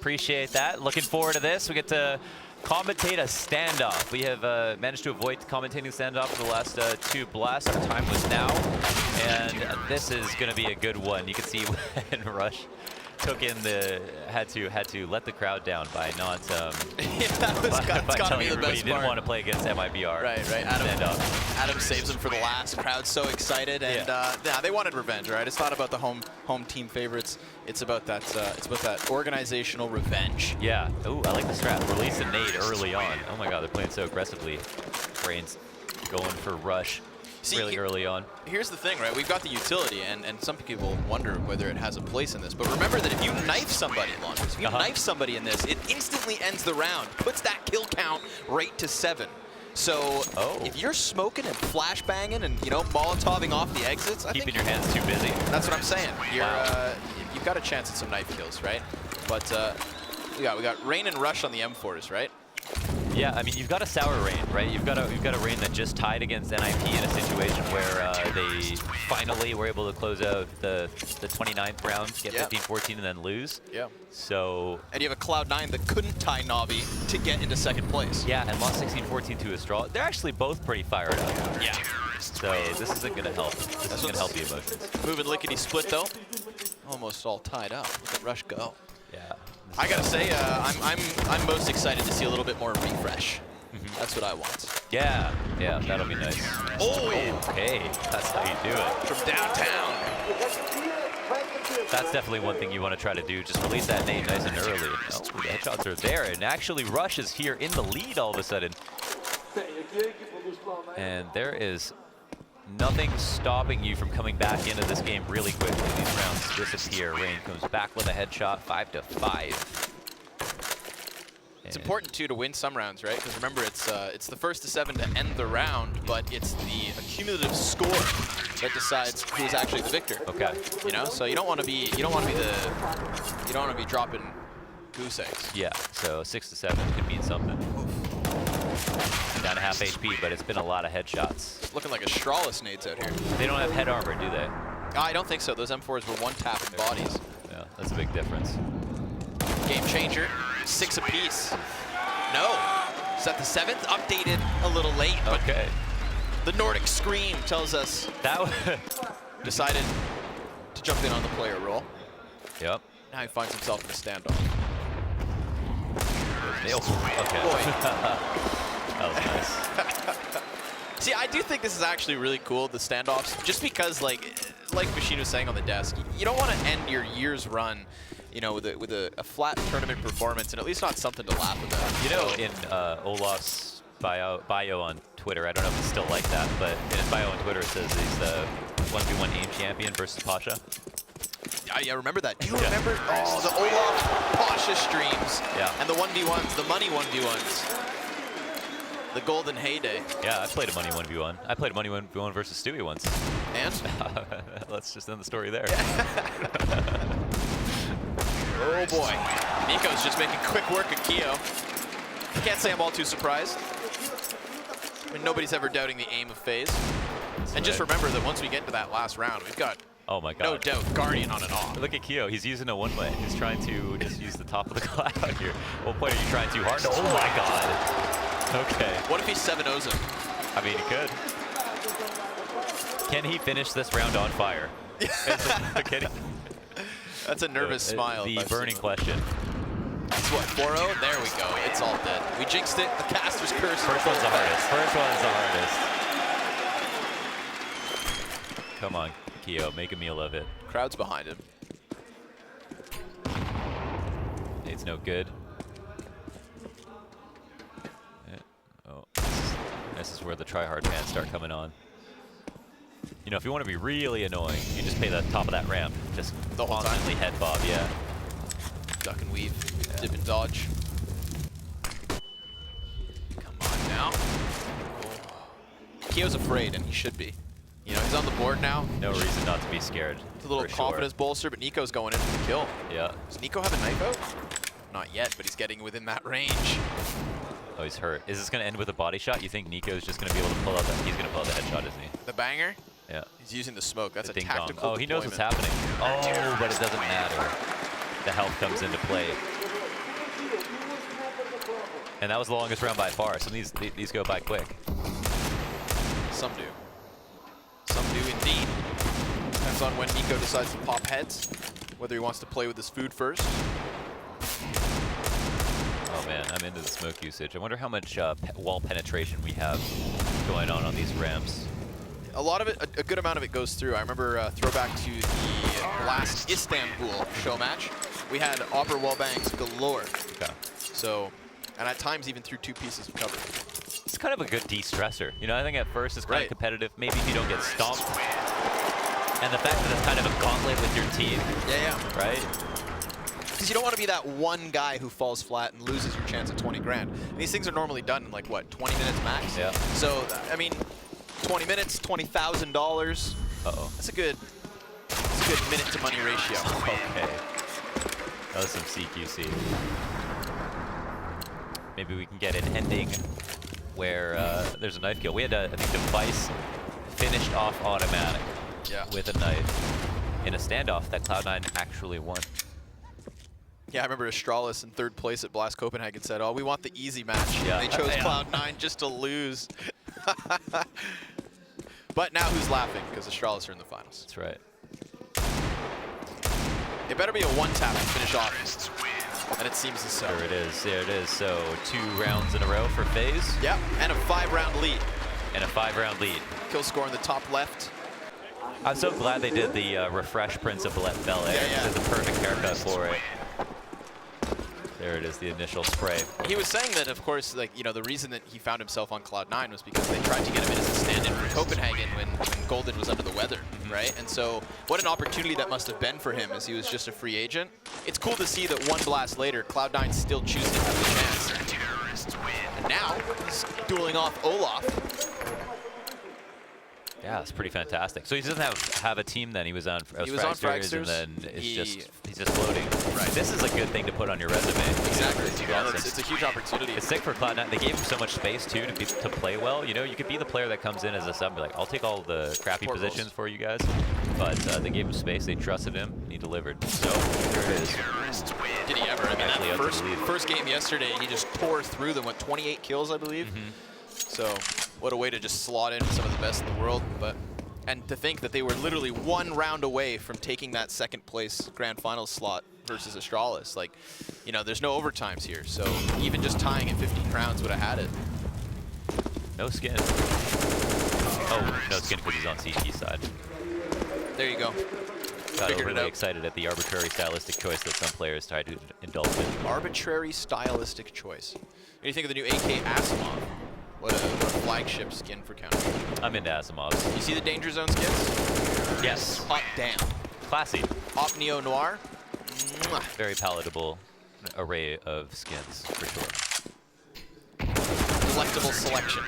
appreciate that. Looking forward to this. We get to commentate a standoff. We have managed to avoid commentating standoff for the last 2 blasts. Our time was now, and this is going to be a good one. You can see when Rush took in the had to let the crowd down by not yeah, that was by gotta telling be the everybody best he didn't part. want to play against MIBR. Right. Adam saves him for the last. Crowd's so excited, and yeah, they wanted revenge. Right, it's not about the home team favorites. It's about that. It's about that organizational revenge. Yeah. Ooh, I like the strat. Release a nade early on. Oh my God, they're playing so aggressively. Brains going for Rush. See, really early on. Here's the thing, right? We've got the utility, and some people wonder whether it has a place in this. But remember that if you knife somebody, if you knife somebody in this, it instantly ends the round, puts that kill count right to 7. So if you're smoking and flashbanging and Molotoving off the exits, keeping your hands too busy. That's what I'm saying. You're you've got a chance at some knife kills, right? But we got Rain and Rush on the M4s, right? Yeah, I mean, you've got a sour Rain, right? You've got a Rain that just tied against NIP in a situation where they finally were able to close out the 29th round, get 15-14, and then lose. Yeah. So. And you have a Cloud9 that couldn't tie Navi to get into 2nd place. Yeah, and lost 16-14 to Astral. They're actually both pretty fired up. Yeah. So this isn't going to help. This is going to help the emotions. Moving lickety split though. Almost all tied up. Look at Rush go. Yeah. I gotta say, I'm most excited to see a little bit more refresh. That's what I want. Yeah, that'll be nice. Oh, okay, that's how you do it. From downtown. That's definitely one thing you want to try to do. Just release that nade nice and early. Oh, the headshots are there, and actually Rush is here in the lead all of a sudden. And there is nothing stopping you from coming back into this game really quickly. These rounds disappear. Rain comes back with a headshot, 5-5. It's important too to win some rounds, right? Because remember, it's the 1st to 7 to end the round, but it's the accumulative score that decides who's actually the victor. Okay. So you don't want to be dropping goose eggs. Yeah. So 6 to 7 could mean something. Down to half HP, but it's been a lot of headshots. It's looking like a Strawless nades out here. They don't have head armor, do they? I don't think so. Those M4s were 1-tapping bodies. Yeah, that's a big difference. Game changer, 6 apiece. No, is that the 7th? Updated a little late, but the Nordic Scream tells us that decided to jump in on the player roll. Yep. Now he finds himself in a standoff. Okay. That was nice. See, I do think this is actually really cool, the standoffs, just because, like Machine was saying on the desk, you don't want to end your year's run, with a flat tournament performance, and at least not something to laugh about. In Olaf's bio on Twitter, I don't know if it's still like that, but in his bio on Twitter it says he's the 1v1 AIM champion versus Pasha. Yeah, I remember that. Do you remember the Olaf Pasha streams? Yeah. And the 1v1s, the money 1v1s. The golden heyday. Yeah, I played a money 1v1. I played a money 1v1 versus Stewie once. And? Let's just end the story there. Oh boy. NiKo's just making quick work of Keo. Can't say I'm all too surprised. I mean, nobody's ever doubting the aim of FaZe. And just remember that once we get into that last round, we've got no doubt Guardian on and off. Look at Keo. He's using a one-way. He's trying to just use the top of the cloud here. What point are you trying too hard? Oh my God. Okay. What if he 7-0s him? I mean, he could. Can he finish this round on fire? Can he? That's a nervous smile. The burning question. It's what, 4-0? There we go. It's all dead. We jinxed it. The caster's curse. First one's the hardest. First one's the hardest. Come on, Keo. Make a meal of it. Crowd's behind him. It's no good. This is where the tryhard fans start coming on. If you want to be really annoying, you just pay the top of that ramp. Just the whole constantly head bob, yeah. Duck and weave, dip and dodge. Come on now. Keo's afraid, and he should be. He's on the board now. No reason not to be scared. It's a little confidence bolster, but NiKo's going in for the kill. Yeah. Does NiKo have a knife out? Not yet, but he's getting within that range. Oh, he's hurt. Is this going to end with a body shot? You think NiKo's just going to be able to pull out that? He's going to pull out the headshot, isn't he? The banger? Yeah. He's using the smoke. That's a tactical Oh, he knows what's happening. Oh, but it doesn't matter. The health comes into play. And that was the longest round by far. Some of these go by quick. Some do. Some do indeed. Depends on when NiKo decides to pop heads, whether he wants to play with his food first. Oh man, I'm into the smoke usage. I wonder how much wall penetration we have going on these ramps. A lot of it, a good amount of it goes through. I remember throwback to the last Istanbul ШОУ-МАТЧ. We had opera wall bangs galore. Okay. So, and at times even through 2 pieces of cover. It's kind of a good de-stressor. You know, I think at first it's kind of competitive. Maybe if you don't get stomped. And the fact that it's kind of a gauntlet with your team. Yeah. Right? Because you don't want to be that one guy who falls flat and loses your chance at 20 grand. And these things are normally done in like, what, 20 minutes max? Yeah. So, I mean, 20 minutes, $20,000. Uh-oh. That's a good minute to money ratio. Okay. That was some CQC. Maybe we can get an ending where there's a knife kill. We had, I think, Device finished off automatic with a knife in a standoff that Cloud9 actually won. Yeah, I remember Astralis in 3rd place at Blast Copenhagen said, "Oh, we want the easy match." Yeah. They chose Cloud9 just to lose. But now who's laughing? Because Astralis are in the finals. That's right. It better be a one-tap to finish off. And it seems as so. There it is. There it is. So 2 rounds in a row for FaZe. Yep, and a 5-round lead. And a 5-round lead. Kill score in the top left. I'm so glad they did the refresh Prince of Bel Air. Yeah. It's a perfect haircut for it. There it is, the initial spray. He was saying that, of course, like, you know, the reason that he found himself on Cloud9 was because they tried to get him in as a stand-in for Copenhagen when Golden was under the weather, right? And so what an opportunity that must have been for him as he was just a free agent. It's cool to see that 1 blast later, Cloud9 still choosing to have the chance. And now, he's dueling off Olaf. Yeah, it's pretty fantastic. So he doesn't have a team then. He was on Fragsters, and then he's just floating. Right. This is a good thing to put on your resume. Exactly. Yeah, it's a huge opportunity. It's sick for Cloud9. They gave him so much space too to play well. You know, you could be the player that comes in as a sub and be like, I'll take all the crappy positions for you guys. But they gave him space. They trusted him. He delivered. So there it is. Did he ever? I mean, that first game yesterday, he just tore through them. What, 28 kills, I believe? So what a way to just slot in some of the best in the world. And to think that they were literally 1 round away from taking that 2nd place grand finals slot versus Astralis. Like, you know, there's no overtimes here. So even just tying at 15 rounds would have had it. No skin. Oh, no skin because he's on CT side. There you go. Got really excited at the arbitrary stylistic choice that some players try to indulge in. Arbitrary stylistic choice. What do you think of the new AK Asimov? What a flagship skin for Counter. I'm into Asimovs. You see the Danger Zone skins? Yes. Hot damn. Classy. Op Neo Noir. Mwah. Very palatable array of skins, for sure. Delectable selection.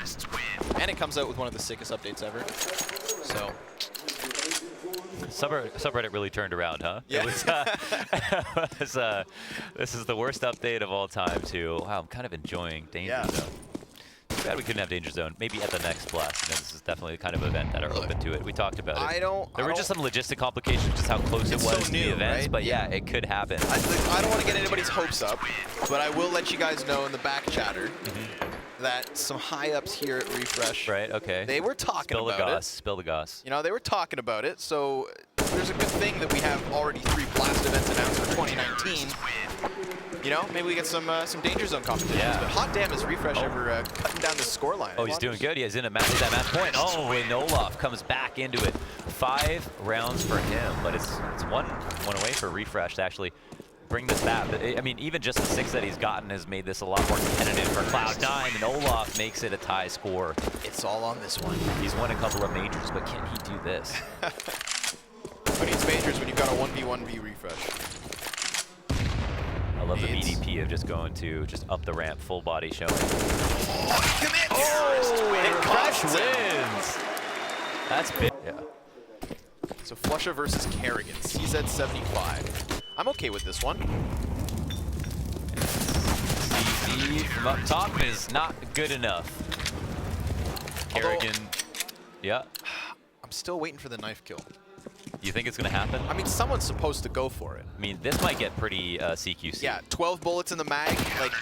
And it comes out with one of the sickest updates ever. So. Subreddit really turned around, huh? Yeah. This is the worst update of all time, too. Wow, I'm kind of enjoying Danger Zone. Too bad we couldn't have Danger Zone. Maybe at the next blast. You know, this is definitely the kind of event that are open to it. We talked about it. There were just some logistic complications, just how close it was to the events. Right? But yeah, it could happen. I don't want to get anybody's hopes up, but I will let you guys know in the back chatter that some high-ups here at Refresh, right? Okay. They were talking about it. Spill the goss. You know, they were talking about it. So there's a good thing that we have already 3 blast events announced for 2019. You know, maybe we get some Danger Zone competitions. Yeah. But hot damn, is Refresh ever cutting down the scoreline? Oh, he's doing good. He's in that match point. Oh, and Olaf comes back into it. 5 rounds for him, but it's one away for Refresh to actually bring this back. I mean, even just the 6 that he's gotten has made this a lot more competitive for Cloud9, and Olaf makes it a tie score. It's all on this one. He's won a couple of majors, but can he do this? Who needs majors when you've got a 1v1v Refresh? I love the BDP of just going to up the ramp, full body showing. Commit! Oh, Refresh wins! That's big. Yeah. So Flusha versus Kerrigan, CZ75. I'm okay with this one. CZ from up top is not good enough. Kerrigan, yeah. I'm still waiting for the knife kill. You think it's going to happen? I mean, someone's supposed to go for it. I mean, this might get pretty CQC. Yeah, 12 bullets in the mag. Like,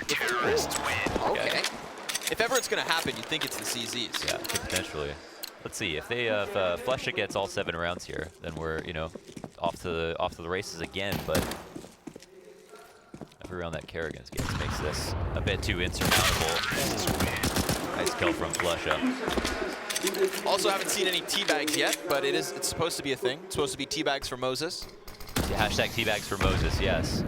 okay. If ever it's going to happen, you'd think it's the CZs. Yeah, potentially. Let's see if they Flesha gets all 7 rounds here, then we're off to the races again. But every round that Kerrigan gets makes this a bit too insurmountable. Nice kill from Flesha. Also, haven't seen any teabags yet, but it's supposed to be a thing. It's supposed to be teabags for Moses. Yeah, hashtag teabags for Moses. Yes.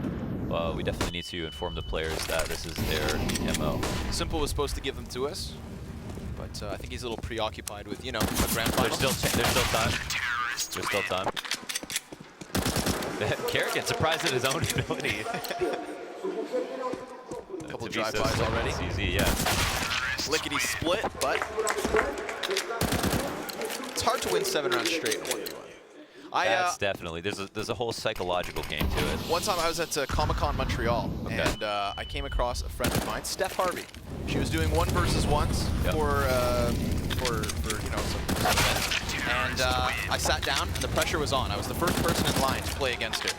Well, we definitely need to inform the players that this is their MO. Simple was supposed to give them to us, but I think he's a little preoccupied with, a grand final. There's still time. There's still time. Kerrigan surprised at his own ability. A couple drive-bys already. It's easy, yeah. Lickety split, but it's hard to win 7 rounds straight in 1v1. That's definitely. There's a whole psychological game to it. One time I was at Comic-Con Montreal, and I came across a friend of mine, Steph Harvey. She was doing 1 versus 1s for some event, and I sat down, and the pressure was on. I was the first person in line to play against her,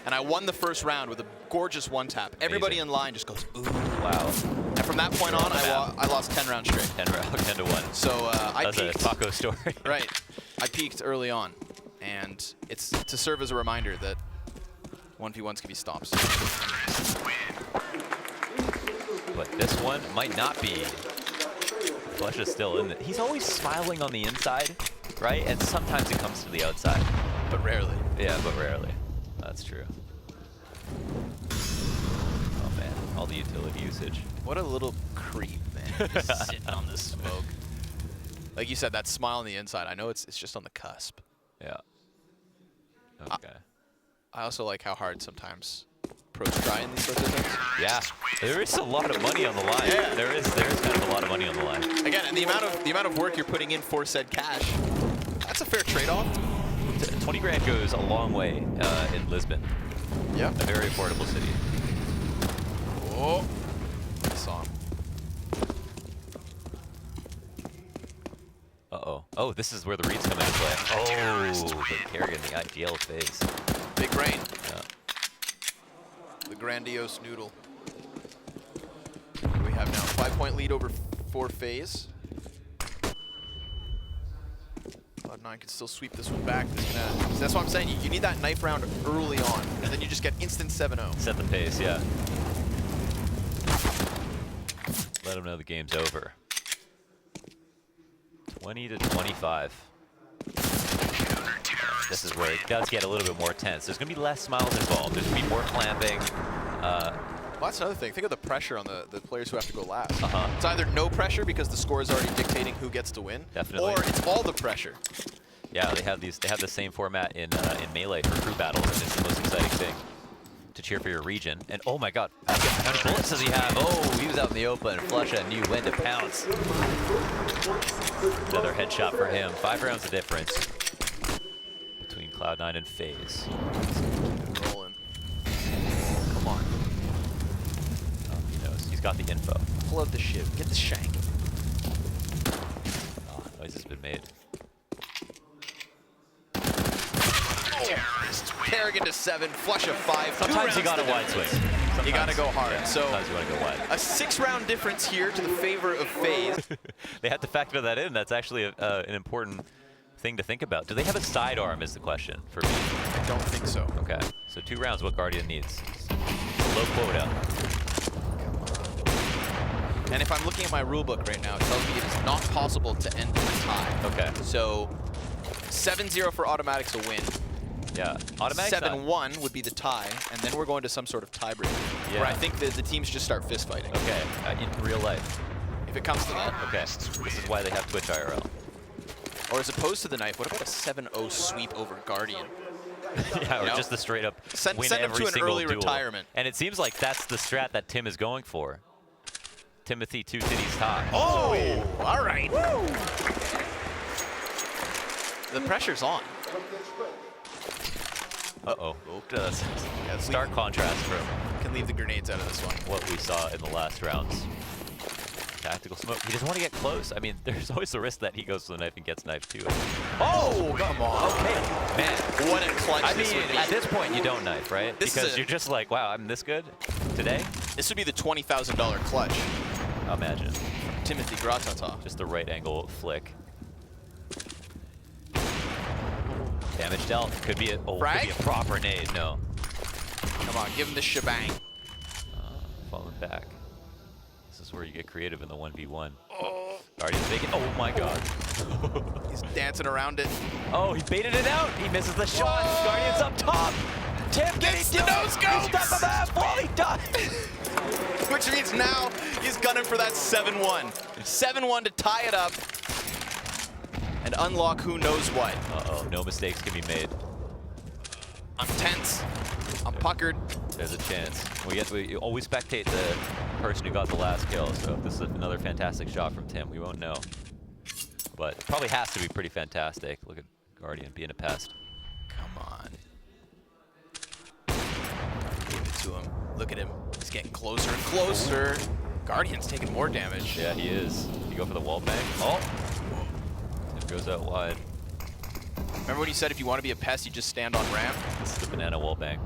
and I won the first round with a gorgeous 1-tap. Everybody in line just goes, ooh. Wow. And from that point on, I lost 10 rounds straight. 10 to 1. So I peaked. That's a taco story. Right. I peaked early on. And it's to serve as a reminder that 1v1s can be stops. But this one might not be. Flesh is still in it. He's always smiling on the inside, right? And sometimes it comes to the outside. But rarely. Yeah, but rarely. That's true. Oh man, all the utility usage. What a little creep, man. Just sitting on the smoke. Like you said, that smile on the inside. I know it's just on the cusp. Yeah. Okay. I also like how hard sometimes pros try in these sorts of things. Yeah, there is a lot of money on the line. Yeah. There is kind of a lot of money on the line. Again, and the amount of work you're putting in for said cash, that's a fair trade-off. 20 grand goes a long way in Lisbon. Yeah. A very affordable city. Oh, I saw him. Uh-oh. Oh, this is where the reads come into play. Oh, but Kerrigan, the ideal phase. Big brain. Yeah. The grandiose noodle. We have now 5-point lead over for FaZe. Cloud9 can still sweep this one back. That's what I'm saying. You need that knife round early on, and then you just get instant 7-0. Set the pace, yeah. Let them know the game's over. 20 to 25. This is where it does get a little bit more tense. There's going to be less smiles involved. There's going to be more clamping. Well, that's another thing. Think of the pressure on the players who have to go last. Uh-huh. It's either no pressure because the score is already dictating who gets to win, Definitely. or it's all the pressure. Yeah, they have the same format in Melee for crew battles, and it's the most exciting thing to cheer for your region. And oh my god, how many bullets does he have? Oh, he was out in the open. Flesha knew when to pounce. Another headshot for him. 5 rounds of difference between Cloud9 and FaZe. Rolling. Come on. Oh, he knows. He's got the info. Pull out the shiv. Get the shank. Oh, noise has been made. Kerrigan to 7, Flush of 5. Sometimes you got a wide swing. You got to go hard. Yeah, so sometimes you want to go wide. A 6-round difference here to the favor of FaZe. They had to factor that in. That's actually an important thing to think about. Do they have a sidearm is the question for me. I don't think so. Okay, so 2 rounds, what Guardian needs. Low quota. And if I'm looking at my rulebook right now, it tells me it is not possible to end in a tie. Okay. So 7-0 for Automatics a win. Yeah, Automatics 7-1 would be the tie, and then we're going to some sort of tiebreaker. Yeah. Where I think the teams just start fist fighting. Okay, in real life. If it comes to that. Okay, this is why they have Twitch IRL. Or as opposed to the knife, what about a 7-0 sweep over Guardian? Yeah, or just the straight up send win him every to an single early duel. retirement. And it seems like that's the strat that Tim is going for. Timothy 2 titties high. Oh, all right. Woo. The pressure's on. Uh-oh. Yeah, Stark contrast from can leave the grenades out of this one. what we saw in the last rounds. Tactical smoke. He doesn't want to get close. I mean, there's always the risk that he goes to the knife and gets knifed too. Oh, come on. Okay, man. What a clutch I this mean, would be. at this point, you don't knife, right? This because is you're just like, wow, I'm this good today? This would be the $20,000 clutch. Imagine. Timothy Gratata. Just the right angle flick. Damage dealt. Could be a, could be a proper nade. No. Come on, give him the shebang. Falling back. This is where you get creative in the 1v1. Oh. Guardian's making. Oh my god. He's dancing around it. Oh, he baited it out. He misses the shot. Whoa. Guardian's up top. Tim gets the nose go. He's got the map while he dies. Which means now he's gunning for that 7-1. 7-1 to tie it up and unlock who knows what. Uh-oh, no mistakes can be made. I'm tense. I'm puckered. There's a chance. We always spectate the person who got the last kill, so if this is another fantastic shot from Tim, we won't know. But it probably has to be pretty fantastic. Look at Guardian being a pest. Come on. Give it to him. Look at him. He's getting closer and closer. Guardian's taking more damage. Yeah, he is. You go for the wall bang. Oh! Tim goes out wide. Remember when you said if you want to be a pest, you just stand on ramp? This is the banana wall bang.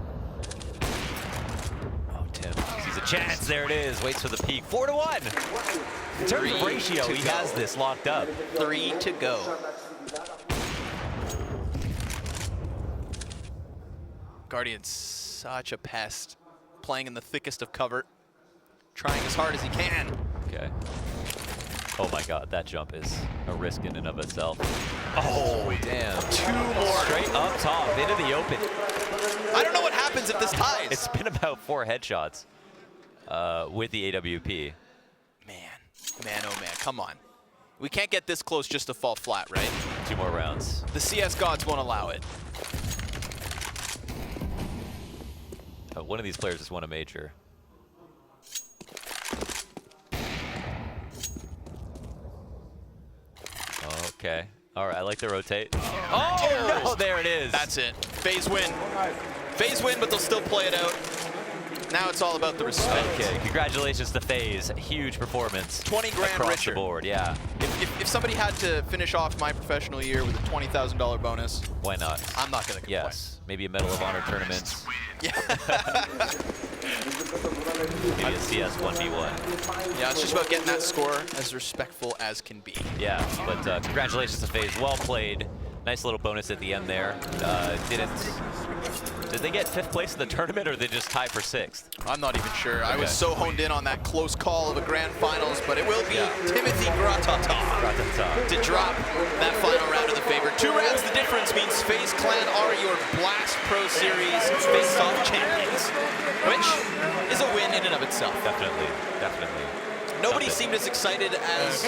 Oh, Tim sees a chance. There it is. Waits for the peak. 4-1. In terms of ratio, he has this locked up. 3 to go. Guardian's such a pest. Playing in the thickest of cover. Trying as hard as he can. Okay. Oh my god, that jump is a risk in and of itself. Oh, damn. 2 more. Straight up top, into the open. I don't know what happens if this ties. It's been about 4 headshots with the AWP. Man, oh man, come on. We can't get this close just to fall flat, right? 2 more rounds. The CS gods won't allow it. One of these players just won a major. Okay. All right, I like the rotate. Oh, no, there it is. That's it. FaZe win. FaZe win, but they'll still play it out. Now it's all about the respect. Okay, congratulations to FaZe. Huge performance. 20 grand across richer. the board, yeah. If somebody had to finish off my professional year with a $20,000 bonus, why not? I'm not going to complain. Yes, maybe a Medal of Honor tournament. Yeah. Maybe a CS 1v1. Yeah, it's just about getting that score as respectful as can be. Yeah, but congratulations to FaZe. Well played. Nice little bonus at the end there. Did they get 5th place in the tournament, or did they just tie for 6th? I'm not even sure. Okay. I was so honed in on that close call of a grand finals, but it will be Timothy Gratata to drop that final round of the favor. 2 rounds, the difference means FaZe Clan are your Blast Pro Series face-off champions, which is a win in and of itself. Definitely, definitely. Nobody seemed as excited as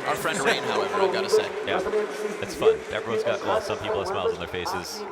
our friend Rain, however, I've got to say. Yeah, it's fun. Everyone's got, well, some people have smiles on their faces.